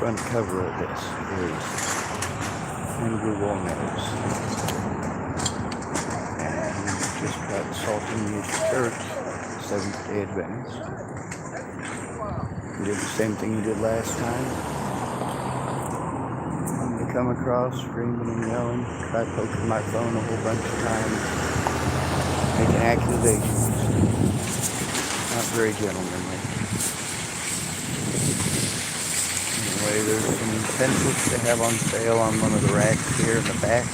front cover of this is Andrew Wolnez. And just got Salton Youth Church, Seventh-day Adventist. He did the same thing he did last time. They come across screaming and yelling, try poking my phone a whole bunch of times, making accusations. Not very gentlemanly. Anyway, there's some pencils they have on sale on one of the racks here in the back.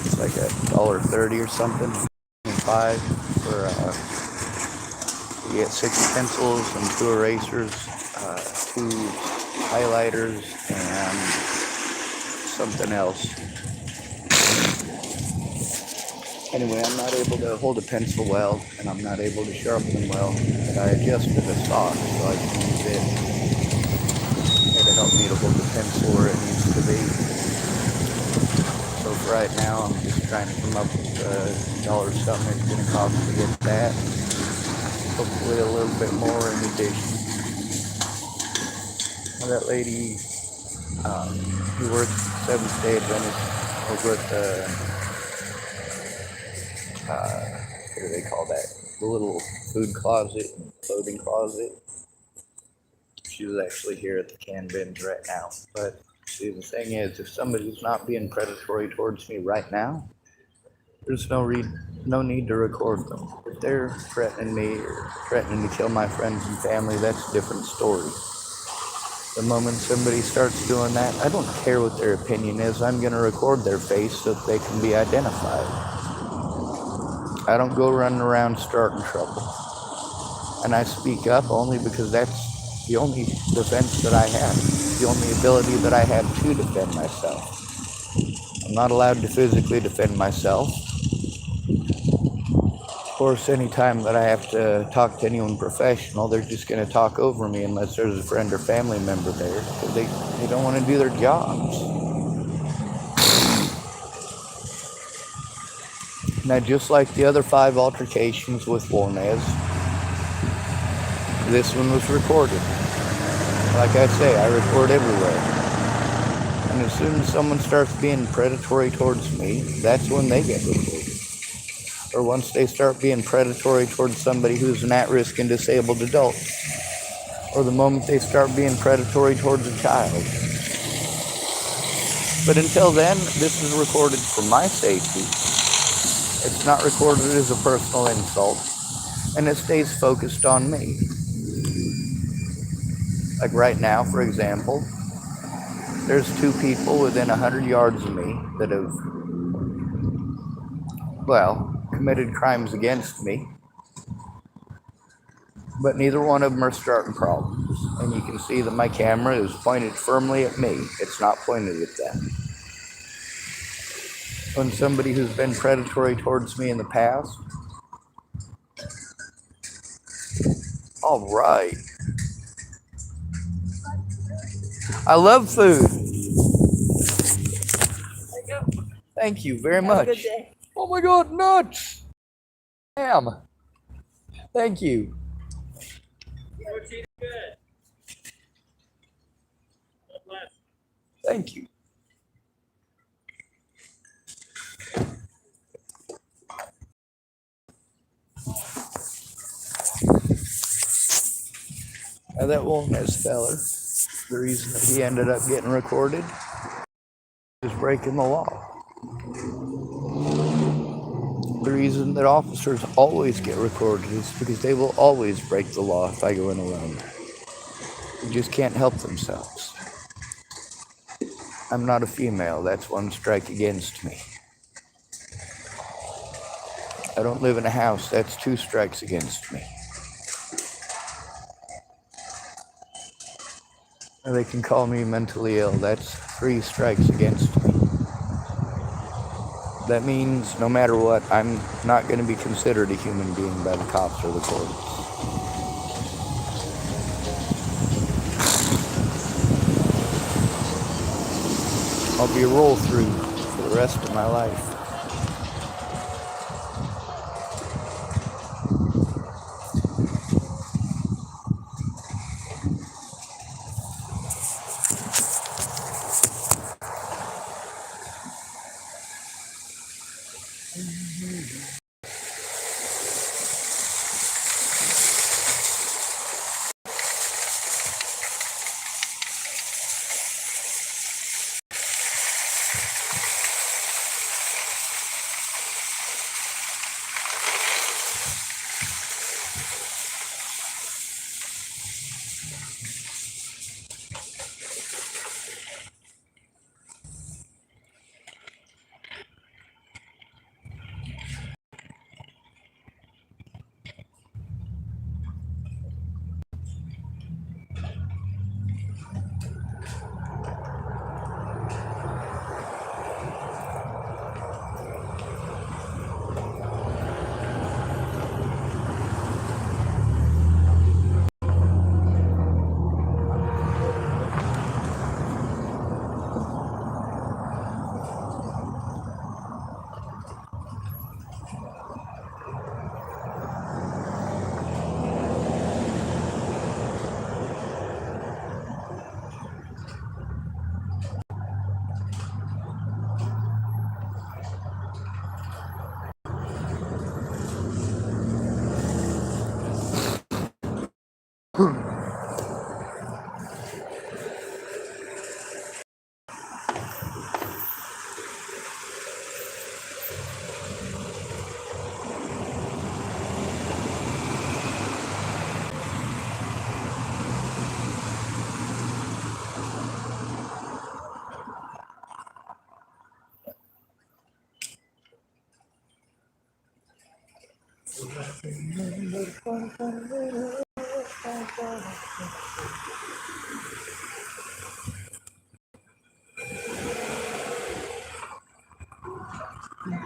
It's like $1.30 or something. $5 for you get 6 pencils and 2 erasers, 2 highlighters, and something else. Anyway, I'm not able to hold a pencil well, and I'm not able to sharpen them well, but I adjusted a sock so I can use it to help me to hold the pencil where it needs to be. So for right now, I'm just trying to come up with $1 something it's going to cost to get that. Hopefully a little bit more in addition. Well, that lady who works Seventh-day Adventist over at the what do they call that? The little food closet and clothing closet. She was actually here at the can bins right now. But see, the thing is, if somebody's not being predatory towards me right now, there's no need to record them. If they're threatening me or threatening to kill my friends and family, that's a different story. The moment somebody starts doing that, I don't care what their opinion is, I'm going to record their face so that they can be identified. I don't go running around starting trouble. And I speak up only because that's the only defense that I have, the only ability that I have to defend myself. I'm not allowed to physically defend myself. Of course, anytime that I have to talk to anyone professional, they're just going to talk over me unless there's a friend or family member there, because they don't want to do their jobs. Now, just like the other 5 altercations with wolnez, this one was recorded. Like I say, I record everywhere. And as soon as someone starts being predatory towards me, that's when they get recorded. Or once they start being predatory towards somebody who's an at-risk and disabled adult. Or the moment they start being predatory towards a child. But until then, this is recorded for my safety. It's not recorded as a personal insult. And it stays focused on me. Like right now, for example, there's 2 people within 100 yards of me that have, committed crimes against me. But neither one of them are starting problems. And you can see that my camera is pointed firmly at me. It's not pointed at them. When somebody who's been predatory towards me in the past. All right. I love food. Thank you very much. Have a good day. Oh my God, nuts! Damn. Thank you. Good. God bless. Thank you. Now that wolnez feller, the reason that he ended up getting recorded is breaking the law. The reason that officers always get recorded is because they will always break the law if I go in alone. They just can't help themselves. I'm not a female, that's 1 strike against me. I don't live in a house, that's 2 strikes against me. Or they can call me mentally ill, that's 3 strikes against me. That means no matter what, I'm not going to be considered a human being by the cops or the courts. I'll be a roll-through for the rest of my life.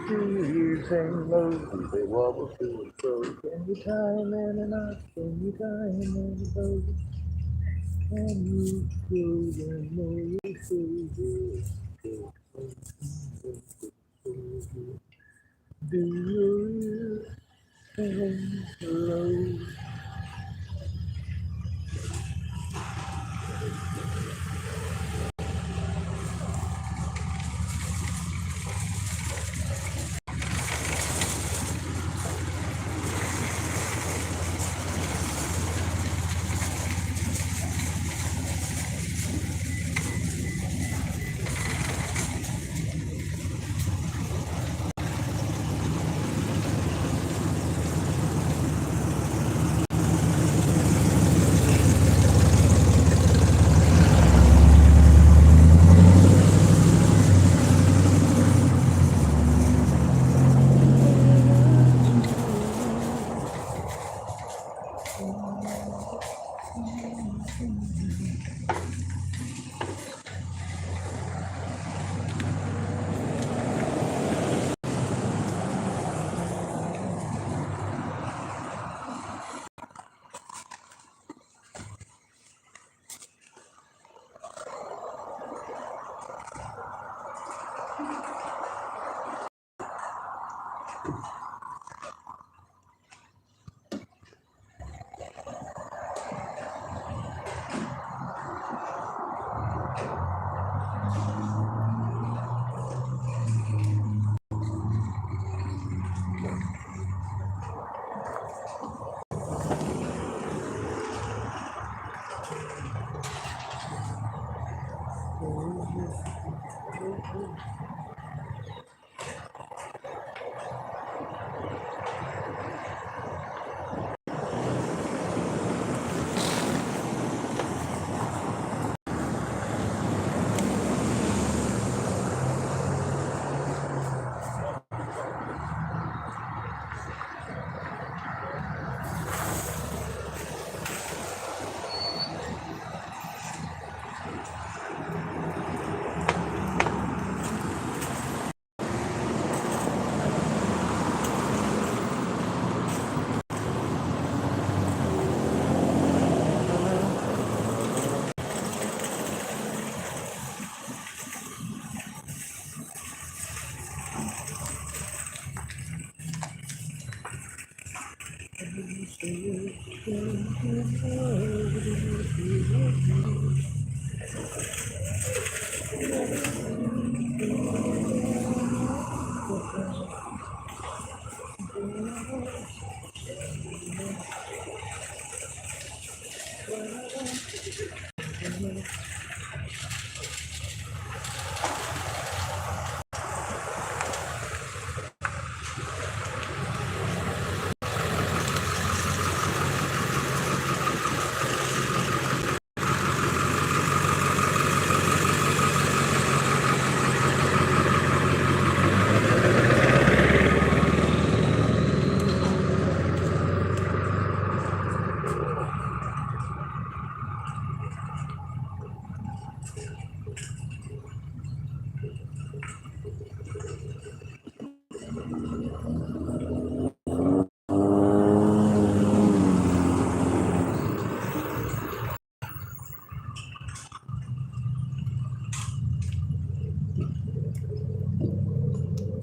Years and lows, they wobble to and fro. Can you time and a knot? Can you time and a bow? Can you feel the noise? Do you sing low?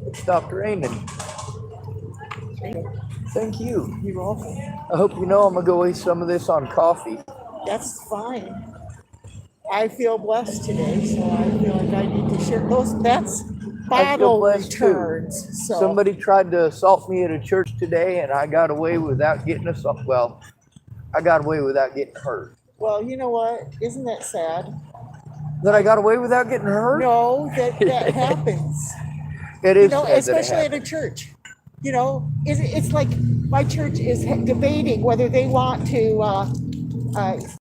It stopped raining. Thank you. You're welcome. I hope you know I'm gonna go waste some of this on coffee. That's fine. I feel blessed today, so I feel like I need to share those. That's I feel bottle blessed returns. too. So Somebody tried to assault me at a church today, and I got away without getting assaulted. Well, I got away without getting hurt. Well, you know what? Isn't that sad? That I got away without getting hurt? No, that happens. It You is know, sad that it especially at a happens. church. You know, it's like my church is debating whether they want to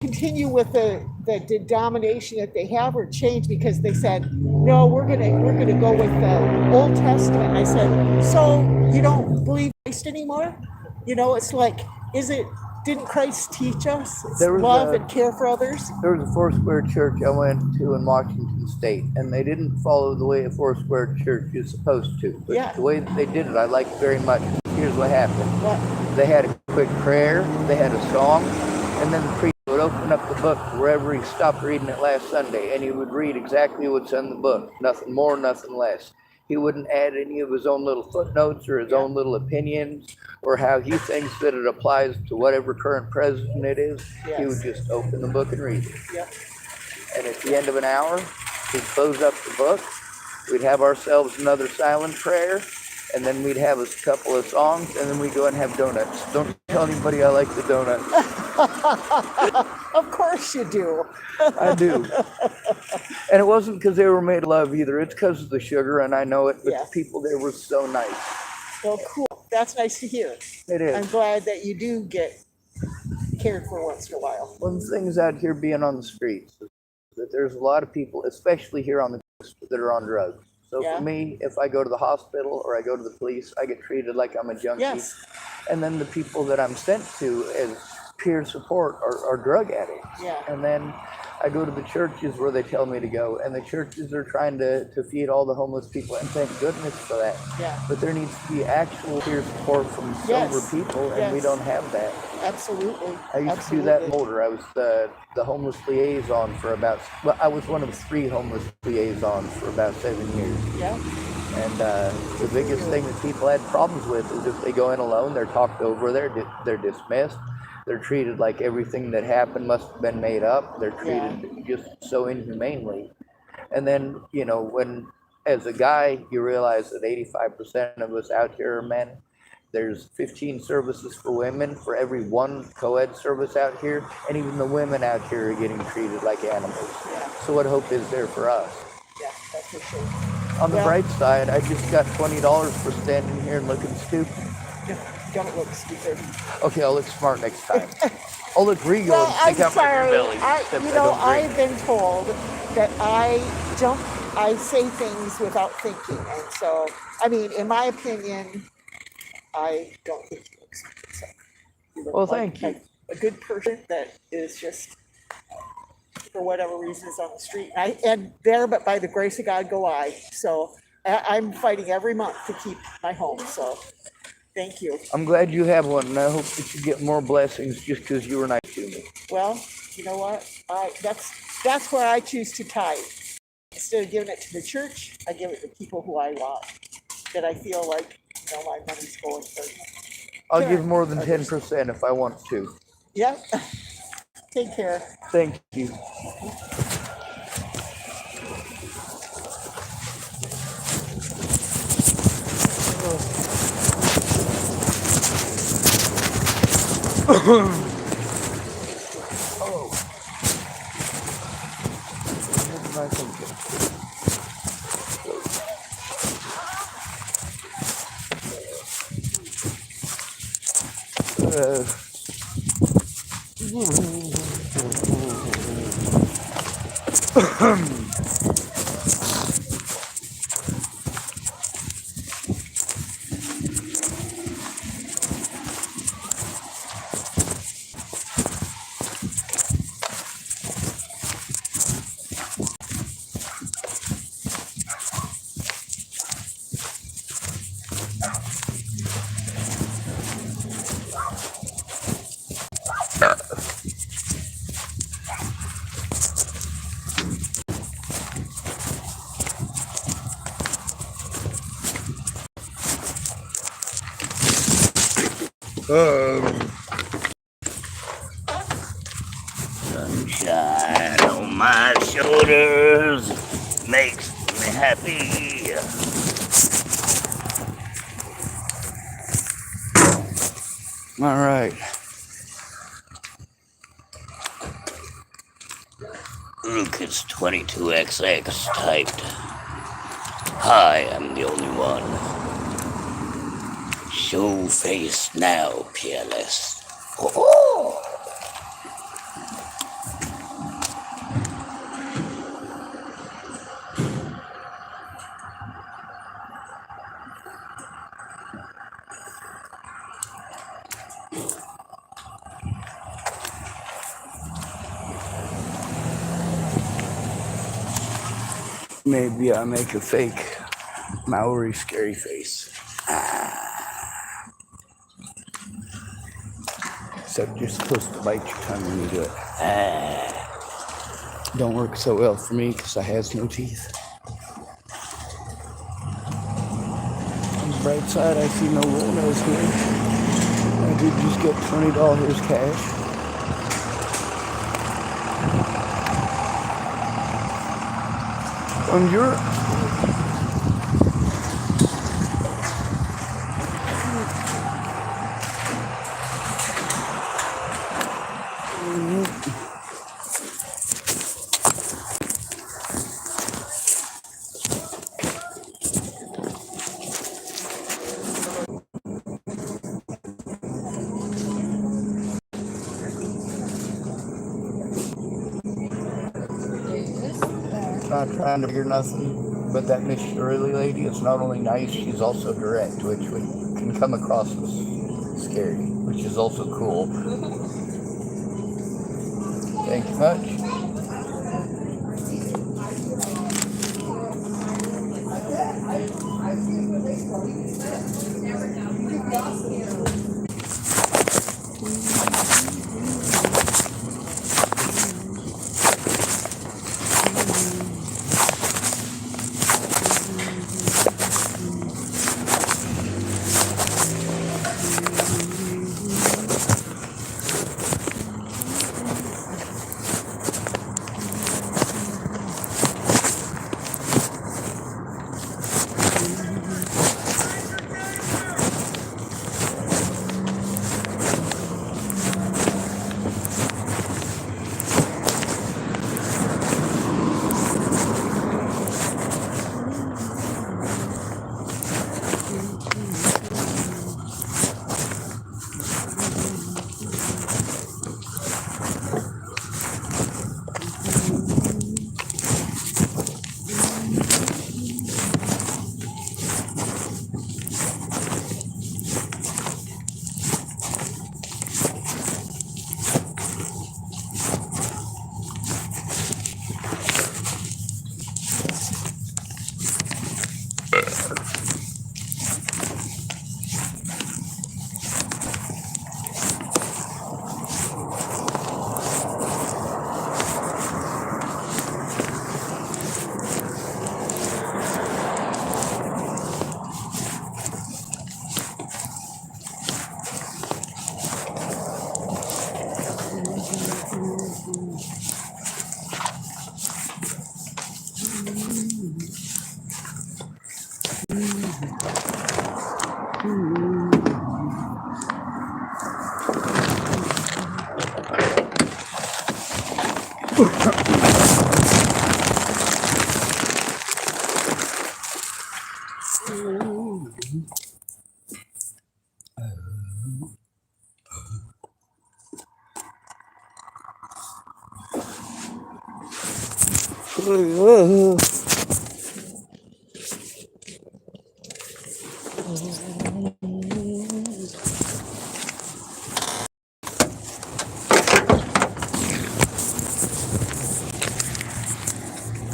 continue with the denomination that they have or change, because they said no, we're gonna go with the Old Testament. I said, so you don't believe Christ anymore? You know, it's like, didn't Christ teach us There was love a and care for others? there was a Foursquare church I went to in Washington State, and they didn't follow the way a Foursquare church is supposed to. But Yeah. the way that they did it, I liked very much. Here's what happened. What? They had a quick prayer, they had a song, and then the priest would open up the book wherever he stopped reading it last Sunday, and he would read exactly what's in the book, nothing more, nothing less. He wouldn't add any of his own little footnotes or his own little opinions or how he thinks that it applies to whatever current president it is. He would just open the book and read it. Yeah. And at the end of an hour, he'd close up the book. We'd have ourselves another silent prayer, and then we'd have a couple of songs, and then we'd go and have donuts. Don't tell anybody I like the donuts. Of course you do. I do. And it wasn't because they were made of love either. It's because of the sugar, and I know it, but Yeah. the people there were so nice. Well, cool. That's nice to hear. It is. I'm glad that you do get cared for once in a while. One of the things out here being on the streets is that there's a lot of people, especially here on the coast, that are on drugs. So Yeah. for me, if I go to the hospital or I go to the police, I get treated like I'm a junkie. Yes. And then the people that I'm sent to as peer support are drug addicts. Yeah. And then I go to the churches where they tell me to go, and the churches are trying to feed all the homeless people, and thank goodness for that. Yeah. But there needs to be actual peer support from Yes. sober people, and we Yes. don't have that. Absolutely. I used to do that in Boulder. I was the homeless liaison for I was one of 3 homeless liaisons for about 7 years. Yeah. And the biggest thing that people had problems with is if they go in alone, they're talked over, they're dismissed, they're treated like everything that happened must have been made up. They're treated just so inhumanely. And then, you know, when as a guy, you realize that 85% of us out here are men. There's 15 services for women for every 1 co-ed service out here, and even the women out here are getting treated like animals. Yeah. So what hope is there for us? Yeah, that's for sure. On the bright side, I just got $20 for standing here and looking stupid. Don't look stupid. Okay, I'll look smart next time. I'll look regal Well, and I'm stick out my sorry. belly. except I don't drink. I've been told that I say things without thinking. And so, I mean, in my opinion, I don't think you look stupid. So you look Well, like thank you. A good person that is just, for whatever reason, is on the street. And there, but by the grace of God, go I. So I'm fighting every month to keep my home. So thank you. I'm glad you have one, and I hope that you get more blessings just because you were nice to me. Well, you know what? That's where I choose to tithe. Instead of giving it to the church, I give it to people who I want, that I feel like, you know, my money's going for. I'll Sure. give more than 10% if I want to. Yeah. Take care. Thank you. Oh. What am I thinking? Sunshine on my shoulders makes me happy. All right. Look, it's 22XX typed. Hi, I'm the only one. Show face now, peerless. Oh! Maybe I make a fake Maori scary face. Except you're supposed to bite your tongue when you do it. Don't work so well for me because I has no teeth. On the bright side, I see no wolnez here. I did just get $20 cash. On your not trying to figure nothing, but that Miss Shirley lady is not only nice, she's also direct, which can come across as scary, which is also cool. Thank you much.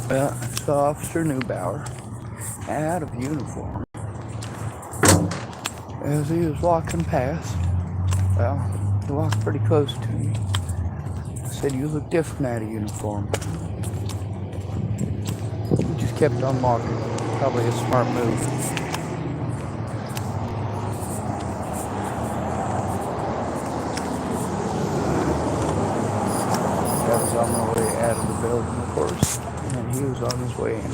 Well, I saw Officer Neubauer out of uniform as he was walking past. Well, he walked pretty close to me. I said, "You look different out of uniform." He just kept on walking. Probably a smart move. I was on my way out of the building, of course, and he was on his way in.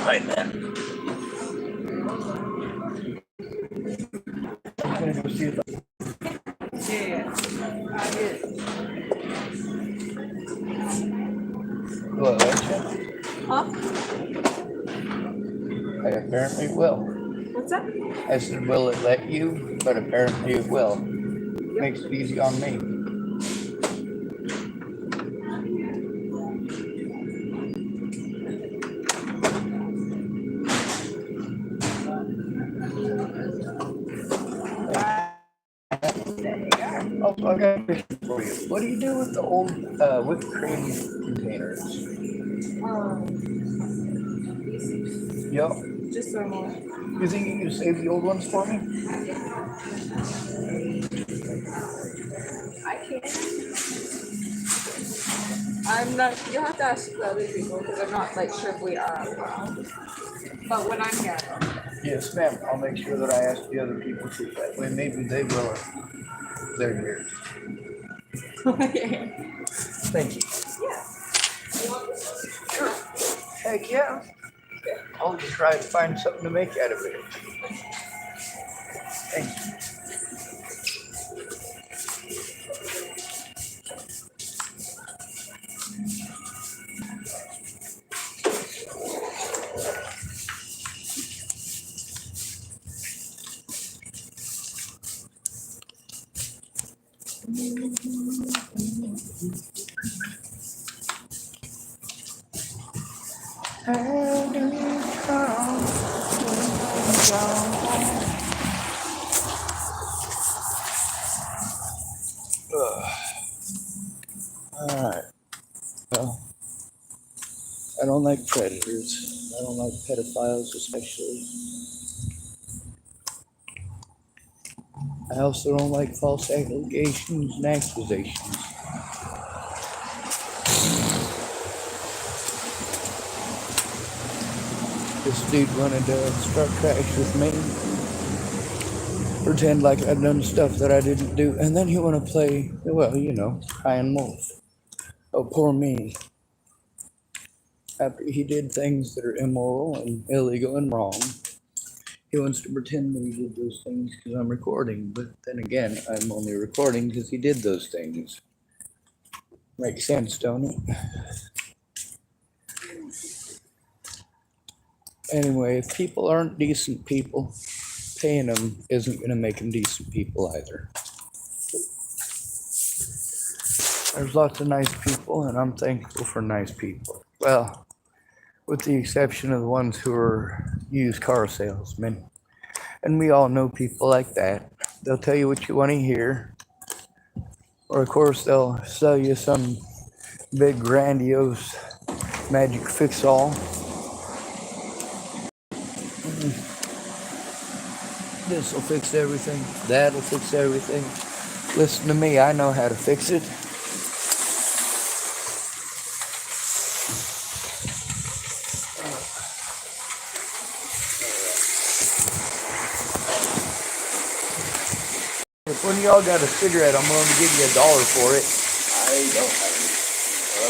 Right then. I'm gonna go see if will it let you? Huh? I apparently will. What's that? I said, will it let you? But apparently it will. Makes it easy on me. Oh, I got a question for you. What do you do with the old whipped cream containers? Yep. Just a moment. You think you can save the old ones for me? I can't. I'm not. You'll have to ask the other people because I'm not like sure if we are allowed. But when I'm here, Yes, ma'am. I'll make sure that I ask the other people too. That way maybe they will if they're here. Thank you. Sure. Heck yeah. I'll just try to find something to make out of it. Thank you. Alright. Well, I don't like predators. I don't like pedophiles especially. I also don't like false allegations and accusations. This dude wanted to start crash with me, pretend like I'd done stuff that I didn't do, and then he want to play, well, you know, crying wolf. Oh, poor me. After he did things that are immoral and illegal and wrong, he wants to pretend that he did those things because I'm recording, but then again, I'm only recording because he did those things. Makes sense, don't it? Anyway, if people aren't decent people, paying them isn't going to make them decent people either. There's lots of nice people, and I'm thankful for nice people. Well, with the exception of the ones who are used car salesmen. And we all know people like that. They'll tell you what you want to hear. Or, of course, they'll sell you some big, grandiose magic fix-all. This will fix everything. That'll fix everything. Listen to me, I know how to fix it. If one of y'all got a cigarette, I'm willing to give you $1 for it. I don't have any. Well,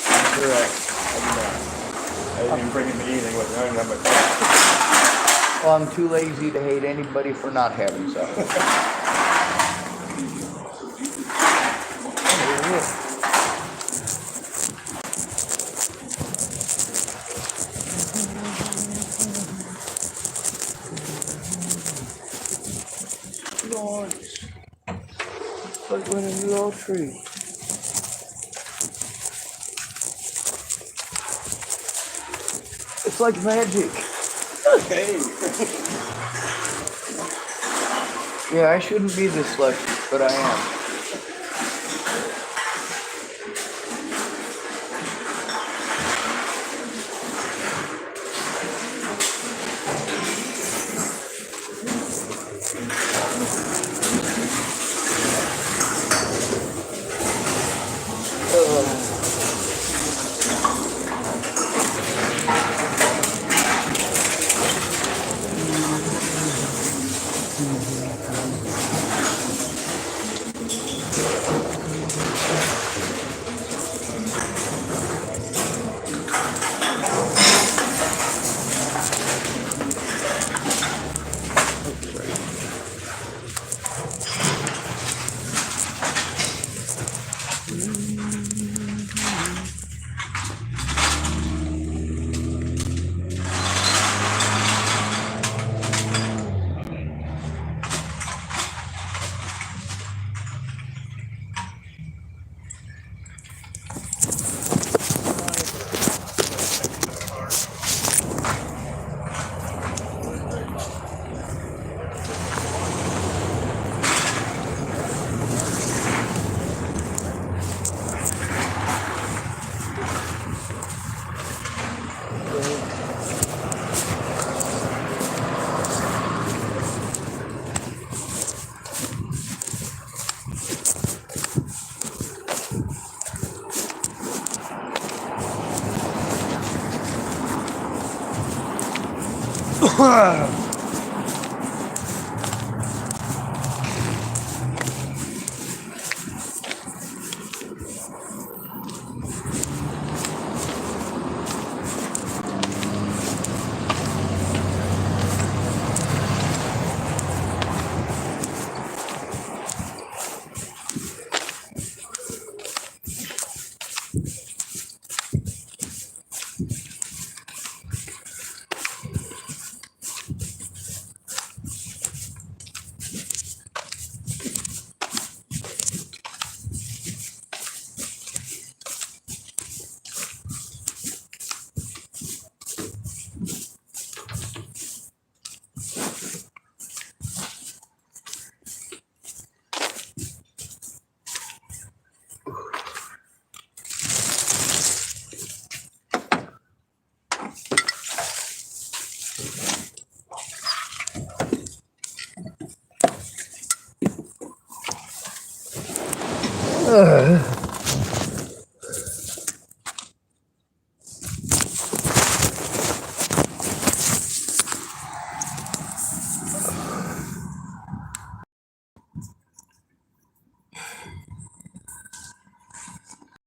That's right. I didn't even bring him anything with me. I didn't have my Well, I'm too lazy to hate anybody for not having some. Nice. Like winning the lottery. It's like magic. Hey. Yeah, I shouldn't be this lucky, but I am.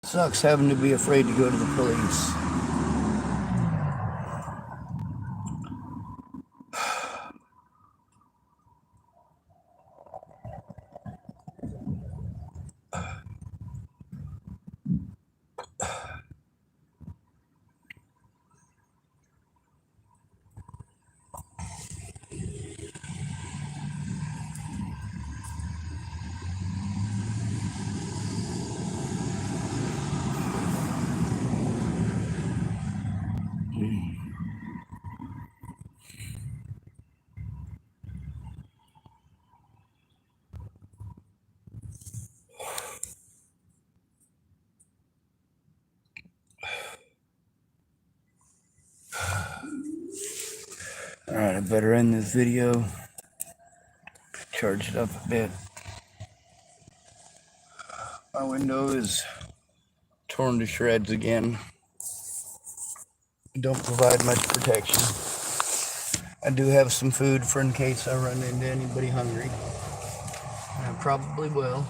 Sucks having to be afraid to go to the police. Alright, I better end this video. Charge it up a bit. My window is torn to shreds again. don't provide much protection. I do have some food for in case I run into anybody hungry. And I probably will.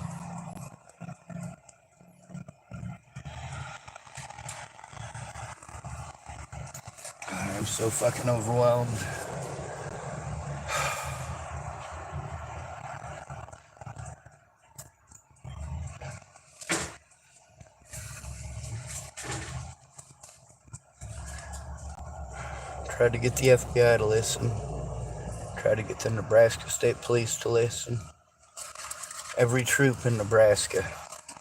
I'm so fucking overwhelmed. Tried to get the FBI to listen. Tried to get the Nebraska State Police to listen. Every troop in Nebraska.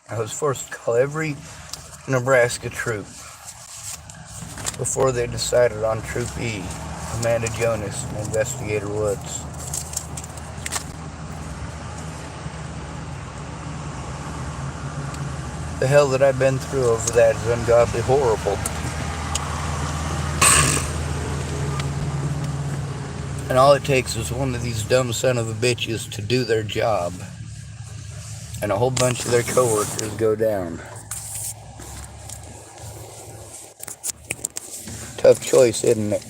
I was forced to call every Nebraska troop before they decided on Troop E, Amanda Jonas and Investigator Woods. The hell that I've been through over that is ungodly horrible. And all it takes is one of these dumb son of a bitches to do their job, and a whole bunch of their coworkers go down. Tough choice, isn't it?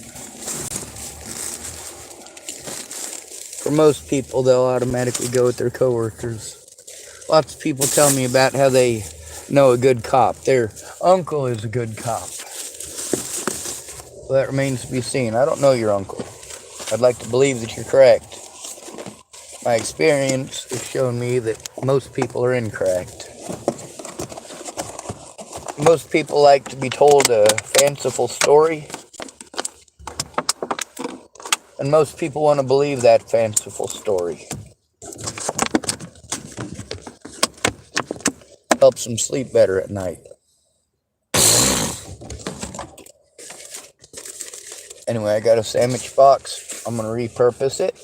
For most people, they'll automatically go with their coworkers. Lots of people tell me about how they know a good cop. Their uncle is a good cop. Well, that remains to be seen. I don't know your uncle. I'd like to believe that you're correct. My experience has shown me that most people are incorrect. Most people like to be told a fanciful story, and most people want to believe that fanciful story. Helps them sleep better at night. Anyway, I got a sandwich box. I'm going to repurpose it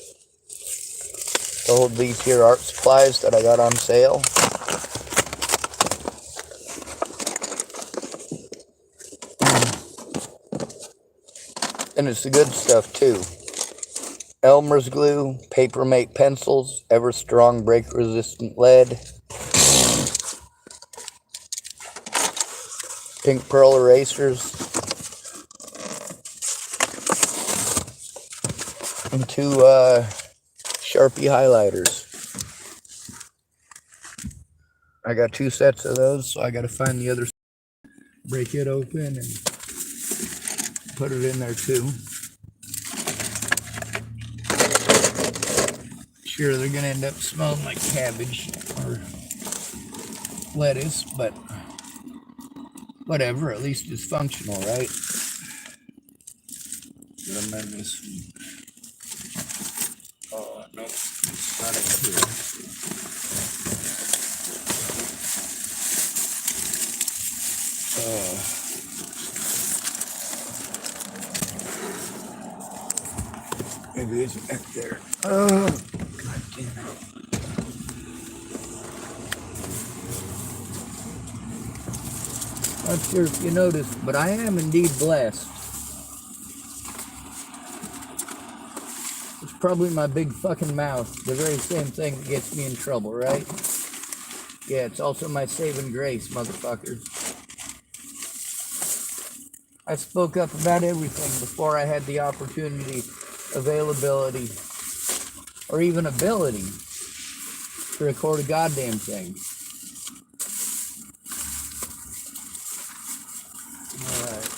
to hold these here art supplies that I got on sale. And it's the good stuff too. Elmer's glue, Papermate pencils, Ever-Strong break-resistant lead, Pink Pearl erasers, and 2 Sharpie highlighters. I got 2 sets of those, so I got to find the other. Break it open and put it in there too. Sure, they're gonna end up smelling like cabbage or lettuce, but whatever, at least it's functional, right? What am I missing? Oh, no, it's not in here. Maybe it's back there. Oh, God damn it. Not sure if you noticed, but I am indeed blessed. It's probably my big fucking mouth, the very same thing that gets me in trouble, right? Yeah, it's also my saving grace, motherfuckers. I spoke up about everything before I had the opportunity, availability, or even ability to record a goddamn thing. Alright.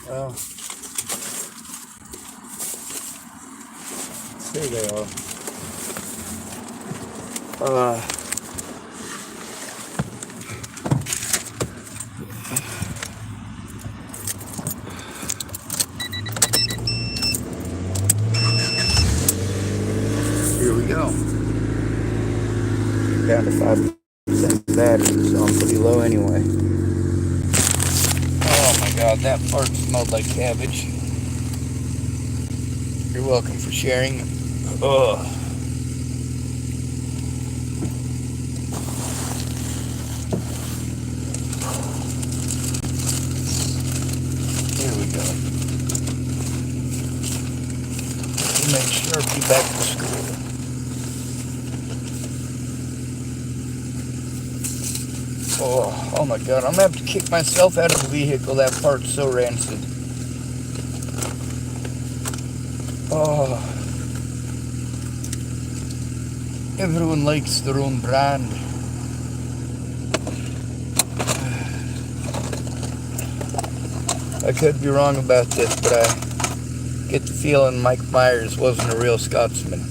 Well, here they are. Here we go. Down to 5% battery, so I'm pretty low anyway. Oh my God, that fart smelled like cabbage. You're welcome for sharing. Ugh. Here we go. Make sure to be back to school. Oh my god, I'm gonna have to kick myself out of the vehicle. That part's so rancid. Oh. Everyone likes their own brand. I could be wrong about this, but I get the feeling Mike Myers wasn't a real Scotsman.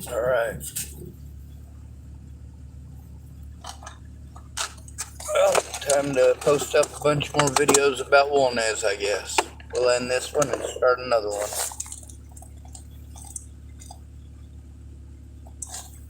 Alright. Well, time to post up a bunch more videos about wolnez, I guess. We'll end this one and start another one.